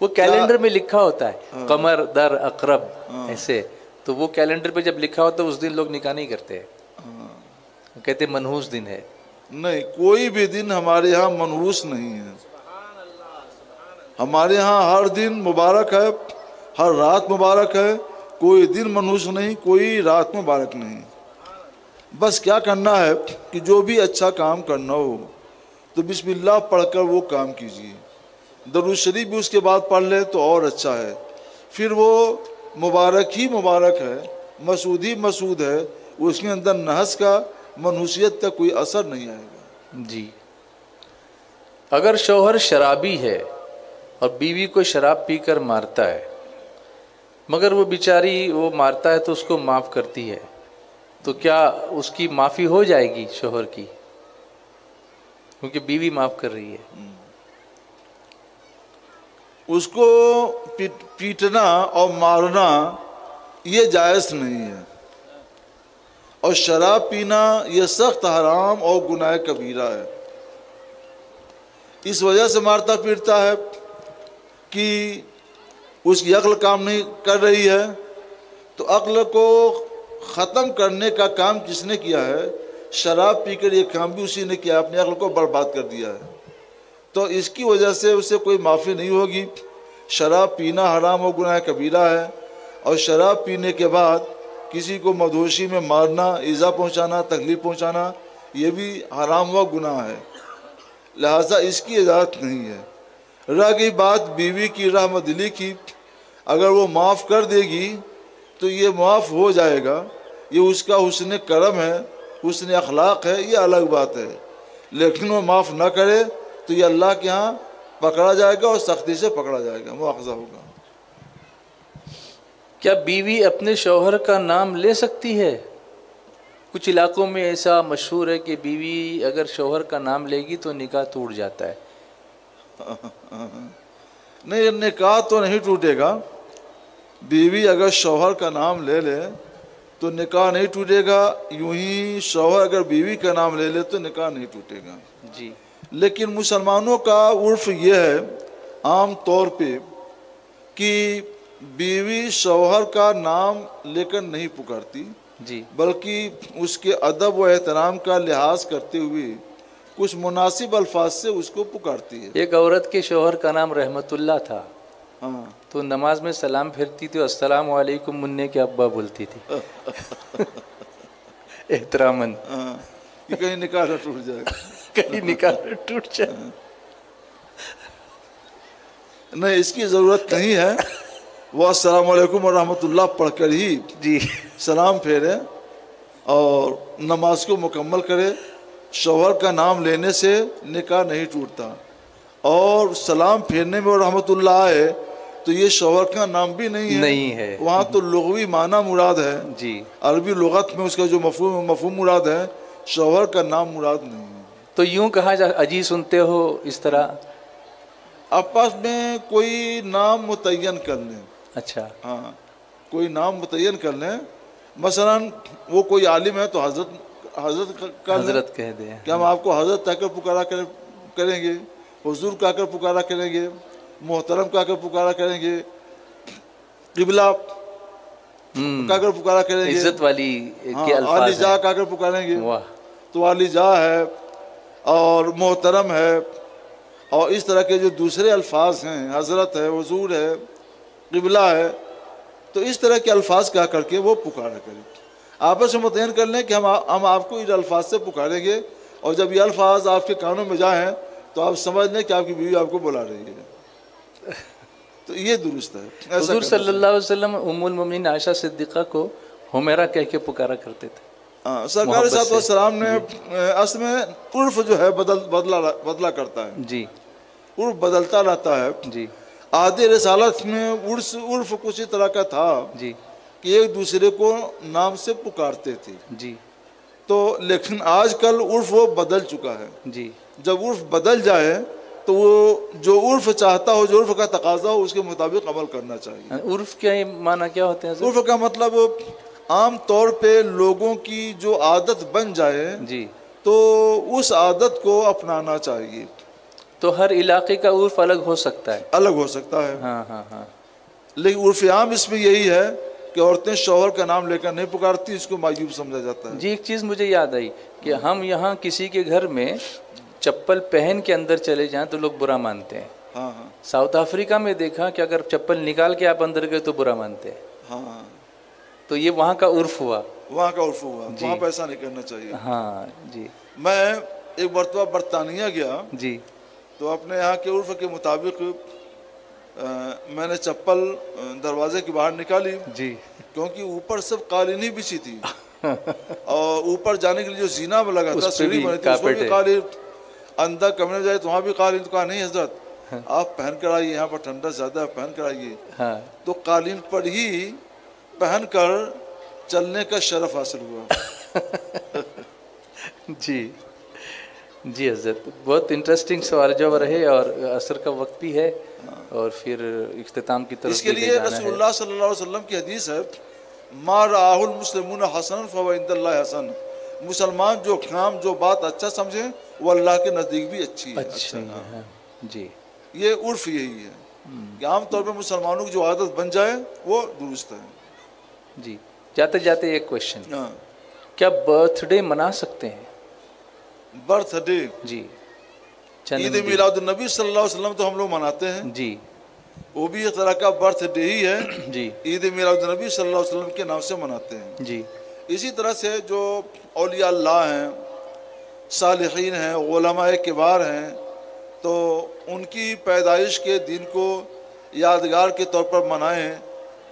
Speaker 1: وہ کیلنڈر میں لکھا ہوتا ہے قمر در اقرب ایسے، تو وہ کیلنڈر پہ جب لکھا ہوتا ہے اس دن لوگ نکاح نہیں کرتے، کہتے منحوس دن ہے.
Speaker 2: نہیں، کوئی بھی دن ہمارے یہاں منحوس نہیں ہے. ہمارے یہاں ہر دن مبارک ہے، ہر رات مبارک ہے. کوئی دن منحوس نہیں، کوئی رات مبارک نہیں. بس کیا کرنا ہے کہ جو بھی اچھا کام کرنا ہو تو بسم اللہ پڑھ کر وہ کام کیجیے. درود شریف بھی اس کے بعد پڑھ لے تو اور اچھا ہے. پھر وہ مبارک ہی مبارک ہے، مسعود ہی مسعود ہے، اس کے اندر نحس کا، منحوسیت کا کوئی اثر نہیں آئے گا.
Speaker 1: جی. اگر شوہر شرابی ہے اور بیوی کو شراب پی کر مارتا ہے، مگر وہ بیچاری وہ مارتا ہے تو اس کو معاف کرتی ہے، تو کیا اس کی معافی ہو جائے گی شوہر کی، کیونکہ بیوی معاف کر رہی ہے؟
Speaker 2: اس کو پیٹنا اور مارنا یہ جائز نہیں ہے، اور شراب پینا یہ سخت حرام اور گناہ کبیرہ ہے۔ اس وجہ سے مارتا پیٹتا ہے کہ اس کی عقل کام نہیں کر رہی ہے، تو عقل کو ختم کرنے کا کام کس نے کیا ہے؟ شراب پی کر یہ کام بھی اسی نے کیا، اپنی عقل کو برباد کر دیا ہے۔ تو اس کی وجہ سے اسے کوئی معافی نہیں ہوگی۔ شراب پینا حرام و گناہ کبیرہ ہے، اور شراب پینے کے بعد کسی کو مدہوشی میں مارنا، ایذا پہنچانا، تکلیف پہنچانا، یہ بھی حرام و گناہ ہے، لہذا اس کی اجازت نہیں ہے۔ رہ گئی بات بیوی کی رحمت دلی کی، اگر وہ معاف کر دے گی تو یہ معاف ہو جائے گا، یہ اس کا حسن کرم ہے، حسن اخلاق ہے، یہ الگ بات ہے۔ لیکن وہ معاف نہ کرے تو یہ اللہ کے ہاں پکڑا جائے گا، اور سختی سے پکڑا جائے گا، مواخذہ ہوگا۔
Speaker 1: کیا بیوی اپنے شوہر کا نام لے سکتی ہے؟ کچھ علاقوں میں ایسا مشہور ہے کہ بیوی اگر شوہر کا نام لے گی تو نکاح ٹوٹ جاتا ہے۔
Speaker 2: نہیں، نکاح تو نہیں ٹوٹے گا۔ بیوی اگر شوہر کا نام لے لے تو نکاح نہیں ٹوٹے گا، یوں ہی شوہر اگر بیوی کا نام لے لے تو نکاح نہیں ٹوٹے گا۔
Speaker 1: جی،
Speaker 2: لیکن مسلمانوں کا عرف یہ ہے عام طور پہ کہ بیوی شوہر کا نام لے کر نہیں پکارتی،
Speaker 1: جی،
Speaker 2: بلکہ اس کے ادب و احترام کا لحاظ کرتے ہوئے کچھ مناسب الفاظ سے اس کو پکارتی ہے۔
Speaker 1: ایک عورت کے شوہر کا نام رحمت اللہ تھا،
Speaker 2: ہاں،
Speaker 1: تو نماز میں سلام پھرتی تھی، السلام علیکم منع کے ابا بولتی تھی احتراماً،
Speaker 2: ہاں، کہ کہیں نکاح نہ ٹوٹ جائے گا۔
Speaker 1: کہیں نکاح ٹوٹ جائے۔
Speaker 2: نہیں، اس کی ضرورت نہیں ہے، وہ السلام علیکم ورحمۃ اللہ پڑھ کر ہی
Speaker 1: جی،
Speaker 2: سلام پھیرے اور نماز کو مکمل کرے۔ شوہر کا نام لینے سے نکاح نہیں ٹوٹتا، اور سلام پھیرنے میں رحمت اللہ آئے تو یہ شوہر کا نام بھی نہیں ہے، وہاں تو لغوی معنی مراد ہے،
Speaker 1: جی،
Speaker 2: عربی لغت میں اس کا جو مفہوم مراد ہے، شوہر کا نام مراد نہیں ہے۔
Speaker 1: تو یوں کہا جا اجی سنتے ہو، اس طرح
Speaker 2: آپس میں کوئی نام متعین کر لیں۔
Speaker 1: اچھا،
Speaker 2: ہاں، کوئی نام متعین کر لیں، مثلا وہ کوئی عالم ہے تو حضرت کر لیں،
Speaker 1: حضرت کہہ دیں،
Speaker 2: کہ ہم آپ کو حضرت کہہ کر پکارا کریں گے، حضور کہہ کر پکارا کریں گے، محترم کہہ کر پکارا کریں گے، قبلہ کہہ کر پکارا کریں گے،
Speaker 1: عزت والی
Speaker 2: ہاں،
Speaker 1: کے الفاظ
Speaker 2: عالی جا
Speaker 1: ہیں۔
Speaker 2: کہہ کر پکاریں گے،
Speaker 1: واہ،
Speaker 2: تو عالی جا ہے اور محترم ہے، اور اس طرح کے جو دوسرے الفاظ ہیں، حضرت ہے، حضور ہے، قبلہ ہے، تو اس طرح کے الفاظ کہا کر کے وہ پکارا کریں۔ آپس میں متعین کر لیں کہ ہم آپ کو ان الفاظ سے پکاریں گے، اور جب یہ الفاظ آپ کے کانوں میں جائیں تو آپ سمجھ لیں کہ آپ کی بیوی آپ کو بلا رہی ہے، تو یہ درست ہے۔
Speaker 1: حضور صلی اللہ علیہ وسلم ام المومنین عائشہ صدیقہ کو حمیرہ کہہ کے پکارا کرتے تھے۔
Speaker 2: سرکار صلی اللہ علیہ وسلم نے اصل میں عرف جو ہے بدلا کرتا ہے،
Speaker 1: جی،
Speaker 2: عرف بدلتا رہتا ہے۔
Speaker 1: جی،
Speaker 2: عہد رسالت میں عرف کچھ اس طرح کا تھا
Speaker 1: جی،
Speaker 2: کہ ایک دوسرے کو نام سے پکارتے تھے،
Speaker 1: جی،
Speaker 2: تو لیکن آج کل عرف وہ بدل چکا ہے۔
Speaker 1: جی،
Speaker 2: جب عرف بدل جائے تو وہ جو عرف چاہتا ہو، جو عرف کا تقاضا ہو، اس کے مطابق عمل کرنا چاہیے۔
Speaker 1: عرف کیا معنی کیا ہوتے ہیں؟
Speaker 2: عرف کا مطلب عام طور پہ لوگوں کی جو عادت بن جائے
Speaker 1: جی،
Speaker 2: تو اس عادت کو اپنانا چاہیے۔
Speaker 1: تو ہر علاقے کا عرف الگ ہو سکتا ہے؟
Speaker 2: الگ ہو سکتا ہے،
Speaker 1: ہاں، ہاں، ہاں،
Speaker 2: لیکن عرف عام اس میں یہی ہے کہ عورتیں شوہر کا نام لے کر نہیں پکارتی، اس کو معیوب سمجھا جاتا ہے۔
Speaker 1: جی، ایک چیز مجھے یاد آئی کہ ہم یہاں کسی کے گھر میں چپل پہن کے اندر چلے جائیں تو لوگ برا مانتے ہیں۔
Speaker 2: ہاں ہاں
Speaker 1: ساؤتھ افریقہ میں دیکھا کہ اگر چپل نکال کے آپ اندر گئے تو برا مانتے ہیں۔
Speaker 2: ہاں،
Speaker 1: تو یہ وہاں کا عرف ہوا۔
Speaker 2: وہاں کا عرف ہوا،
Speaker 1: جی،
Speaker 2: وہاں پہ ایسا نہیں کرنا چاہیے۔
Speaker 1: ہاں، جی،
Speaker 2: میں ایک مرتبہ برطانیہ گیا
Speaker 1: جی،
Speaker 2: تو اپنے یہاں کے عرف کے مطابق میں نے چپل دروازے کے باہر نکالی،
Speaker 1: جی،
Speaker 2: کیونکہ اوپر سب قالین ہی بچھی تھی، اور اوپر جانے کے لیے جو زینہ میں لگا تھا، سیڑھی بنی تھی، اس میں بھی قالین، اندر کمرے میں جائے تو وہاں بھی قالین۔ تو کہا نہیں حضرت، آپ پہن کر آئیے، یہاں پر ٹھنڈا زیادہ ہے، پہن کر آئیے۔
Speaker 1: ہاں،
Speaker 2: تو قالین پر ہی پہن کر چلنے کا شرف حاصل ہوا۔
Speaker 1: جی، جی حضرت، بہت انٹرسٹنگ سوال جواب رہے، اور عصر کا وقت بھی ہے، اور پھر اختتام کی طرف
Speaker 2: اس کے لیے رسول اللہ صلی اللہ علیہ وسلم کی حدیث ہے ما رآہ المسلمون حسنا فهو عند اللہ حسن، مسلمان جو کام جو بات اچھا سمجھیں وہ اللہ کے نزدیک بھی اچھی ہے،
Speaker 1: اچھا ہے جی.
Speaker 2: یہ عرف یہی ہے کہ عام طور پہ مسلمانوں کی جو عادت بن جائے وہ درست ہے.
Speaker 1: جی جاتے جاتے ایک کویشچن،
Speaker 2: ہاں،
Speaker 1: کیا برتھ ڈے منا سکتے ہیں؟
Speaker 2: برتھ ڈے،
Speaker 1: جی
Speaker 2: عید میلاد النبی صلی اللہ علیہ وسلم تو ہم لوگ مناتے ہیں،
Speaker 1: جی
Speaker 2: وہ بھی ایک طرح کا برتھ ڈے ہی ہے،
Speaker 1: جی
Speaker 2: عید میلاد النبی صلی اللہ علیہ وسلم کے نام سے مناتے ہیں.
Speaker 1: جی
Speaker 2: اسی طرح سے جو اولیاء اللہ ہیں، صالحین ہیں، علماء کبار ہیں، تو ان کی پیدائش کے دن کو یادگار کے طور پر منائیں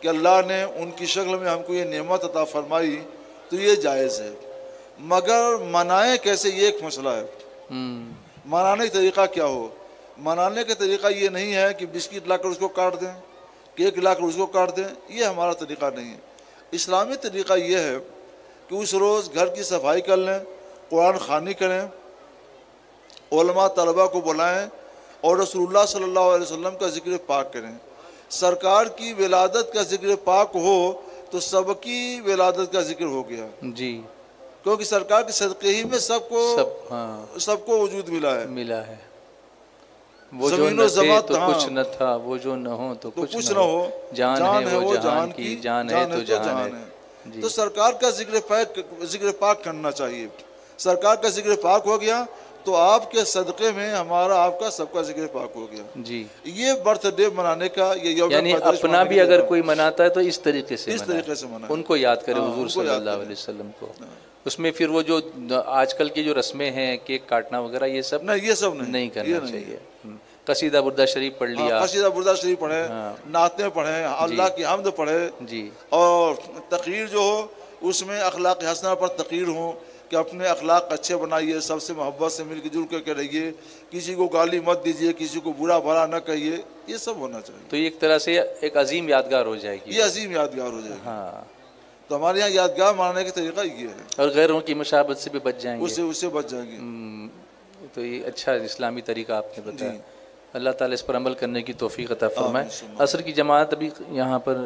Speaker 2: کہ اللہ نے ان کی شکل میں ہم کو یہ نعمت عطا فرمائی، تو یہ جائز ہے. مگر منائیں کیسے، یہ ایک مسئلہ ہے. منانے کا طریقہ کیا ہو؟ منانے کا طریقہ یہ نہیں ہے کہ بسکٹ لا کر اس کو کاٹ دیں، کیک لا کر اس کو کاٹ دیں، یہ ہمارا طریقہ نہیں ہے. اسلامی طریقہ یہ ہے کہ اس روز گھر کی صفائی کر لیں، قرآن خوانی کریں، علماء طلباء کو بلائیں اور رسول اللہ صلی اللہ علیہ وسلم کا ذکر پاک کریں. سرکار کی ولادت کا ذکر پاک ہو تو سب کی ولادت کا ذکر ہو گیا،
Speaker 1: جی
Speaker 2: کیونکہ سرکار کے صدقے ہی میں سب کو وجود ملا ہے.
Speaker 1: وہ جو
Speaker 2: زمین
Speaker 1: نہ
Speaker 2: و
Speaker 1: تھے
Speaker 2: زماں
Speaker 1: تو کچھ نہ تھا، وہ جو نہ ہو تو کچھ نہ ہو،
Speaker 2: جان ہے وہ جہان کی،
Speaker 1: جان ہے تو جہان ہے.
Speaker 2: تو سرکار کا ذکر پاک کرنا چاہیے. سرکار کا ذکر پاک ہو گیا تو آپ کے صدقے میں ہمارا آپ کا سب کا ذکر پاک ہو گیا.
Speaker 1: جی
Speaker 2: یہ برتھ ڈے منانے کا، یہ یوم
Speaker 1: یعنی
Speaker 2: پیدائش
Speaker 1: اپنا
Speaker 2: منانے
Speaker 1: بھی
Speaker 2: کا
Speaker 1: اگر
Speaker 2: طریقہ،
Speaker 1: کوئی مناتا ہے تو اس طریقے سے
Speaker 2: اس طریقے سے منائے،
Speaker 1: ان کو یاد کرے
Speaker 2: ہاں،
Speaker 1: حضور
Speaker 2: ان کو
Speaker 1: صلی
Speaker 2: یاد
Speaker 1: اللہ
Speaker 2: کرے.
Speaker 1: علیہ وسلم کو. اس میں پھر وہ جو آج کل کی جو رسمیں ہیں، کیک کاٹنا وغیرہ، یہ سب
Speaker 2: نہیں، یہ سب
Speaker 1: نہیں
Speaker 2: یہ
Speaker 1: کرنا
Speaker 2: نہیں.
Speaker 1: چاہیے. قصیدہ بردہ شریف پڑھ لیا،
Speaker 2: قصیدہ بردہ شریف پڑھیں،
Speaker 1: ہاں.
Speaker 2: نعتیں پڑھیں، اللہ کی حمد پڑھیں،
Speaker 1: جی
Speaker 2: اور تقریر جو ہو اس میں اخلاق حسنہ پر تقریر ہوں کہ اپنے اخلاق اچھے بنائیے، سب سے محبت سے مل کے جل کے رہیے، کسی کو گالی مت دیجیے، کسی کو برا بھلا نہ کہیے، یہ سب ہونا چاہیے.
Speaker 1: تو یہ ایک طرح سے ایک عظیم یادگار ہو جائے گی.
Speaker 2: یہ عظیم یادگار ہو جائے گی.
Speaker 1: ہاں،
Speaker 2: تو ہمارے یہاں یادگار منانے کا طریقہ یہ ہے،
Speaker 1: اور غیروں کی مشابہت سے بھی بچ جائیں گے.
Speaker 2: اس سے بچ جائیں گے.
Speaker 1: تو یہ اچھا اسلامی طریقہ آپ نے بتایا.
Speaker 2: جی.
Speaker 1: اللہ تعالیٰ اس پر عمل کرنے کی توفیق عطا فرمائے.
Speaker 2: آمین.
Speaker 1: عصر کی جماعت ابھی یہاں پر